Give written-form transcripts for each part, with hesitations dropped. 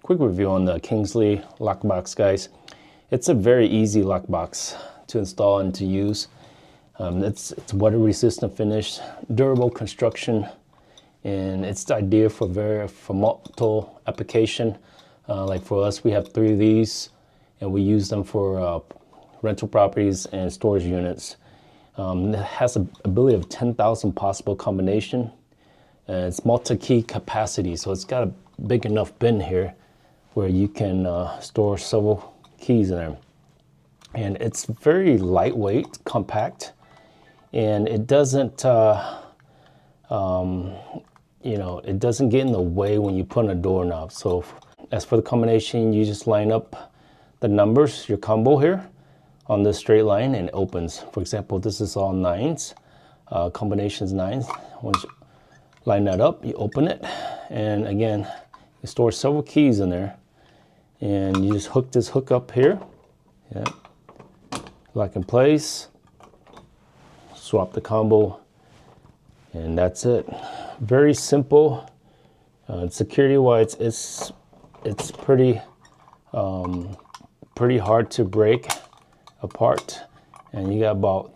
Quick review on the Kingsley Lockbox, guys. It's a very easy lockbox to install and to use. It's water resistant finish, durable construction, and it's the idea for multiple application. Like for us, we have 3 of these, and we use them for rental properties and storage units. It has an ability of 10,000 possible combination, and it's multi-key capacity, so it's got a big enough bin here where you can store several keys in there. And it's very lightweight, compact, and it doesn't, it doesn't get in the way when you put in a doorknob. So as for the combination, you just line up the numbers, your combo here, on this straight line, and it opens. For example, this is all 9s, combinations 9s. Once you line that up, you open it, and again, you store several keys in there. And you just hook this hook up here, yeah, lock in place, swap the combo, and that's it. Very simple. Security wise, it's pretty hard to break apart, and you got about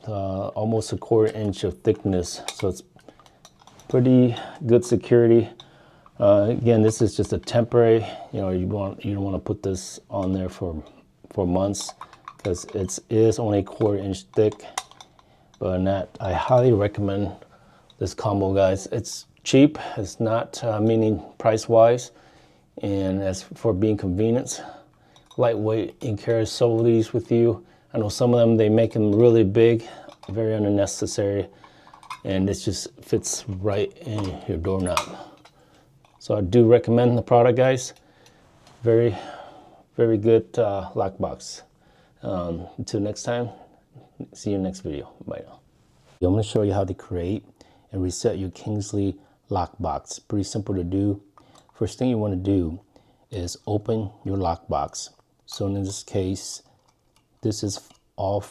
almost a 1/4 inch of thickness, so it's pretty good security. Again, this is just a temporary, you don't want to put this on there for months, because it is only a 1/4 inch thick. But I highly recommend this combo, guys. It's cheap, it's not meaning price wise, and as for being convenience, lightweight. You can carry several of these with you. I know some of them, they make them really big, very unnecessary, and it just fits right in your doorknob. So I do recommend the product, guys. Very, very good lockbox. Until next time, see you in the next video. Bye now. I'm going to show you how to create and reset your Kingsley lockbox. Pretty simple to do. First thing you want to do is open your lockbox. So in this case, this is all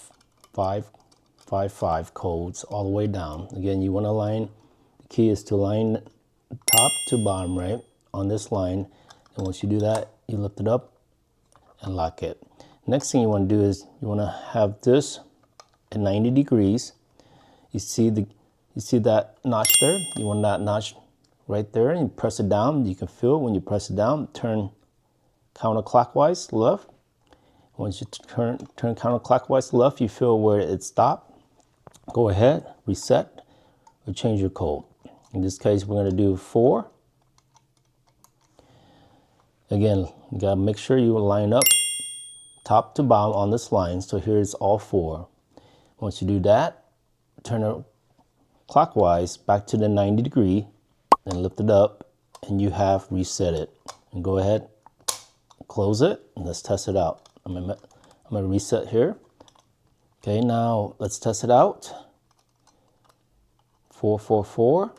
555 codes all the way down. Again, you want to line, the key is to line top to bottom, right, on this line. And once you do that, you lift it up and lock it. Next thing you want to do is you want to have this at 90 degrees. You see that notch there? You want that notch right there, and you press it down. You can feel it when you press it down. Turn counterclockwise left. Once you turn counterclockwise left, you feel where it stopped. Go ahead, reset, or change your code. In this case, we're going to do 4. Again, you got to make sure you line up top to bottom on this line. So here it's all 4. Once you do that, turn it clockwise back to the 90 degree and lift it up, and you have reset it. And go ahead, close it, and let's test it out. I'm gonna reset here. Okay, now let's test it out. 444.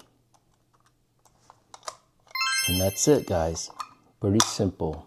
And that's it, guys. Pretty simple.